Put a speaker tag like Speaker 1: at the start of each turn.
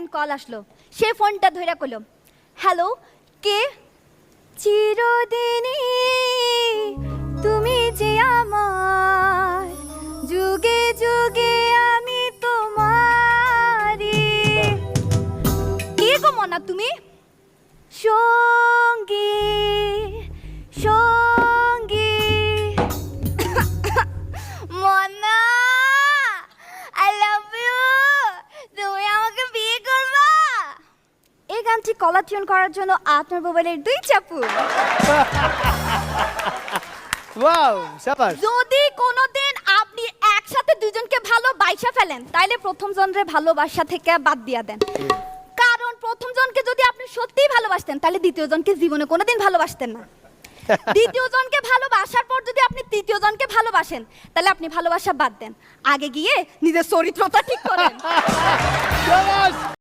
Speaker 1: একদিন কল আসলো, সে ফোনটা ধরে কইল, হ্যালো কে? চিরদিনই তুমি যে আমার, যুগে যুগে আমি তোমারি। কে গো মনা তুমি? সঙ্গী সঙ্গী। মনা, আই লাভ ইউ। তুমি আমাকে বিয়ে করবা? এই গানটি কলার টিউন করার জন্য আপনার মোবাইলের 2 চাপু।
Speaker 2: ওয়াও, শাবাশ।
Speaker 1: যদি কোনোদিন আপনি একসাথে দুজনকে ভালোবাসা ফেলেন, তাইলে প্রথম জনরে ভালোবাসা থেকে বাদ দিয়া দেন। কারণ প্রথম জনকে যদি আপনি সত্যিই ভালোবাসতেন, তাহলে দ্বিতীয় জনকে জীবনে কোনোদিন ভালোবাসতেন না। দ্বিতীয় জনকে ভালোবাসার পর যদি আপনি তৃতীয় জনকে ভালোবাসেন, তাহলে আপনি ভালোবাসা বাদ দেন, আগে গিয়ে নিজের চরিত্রটা ঠিক করেন।
Speaker 2: শাবাশ।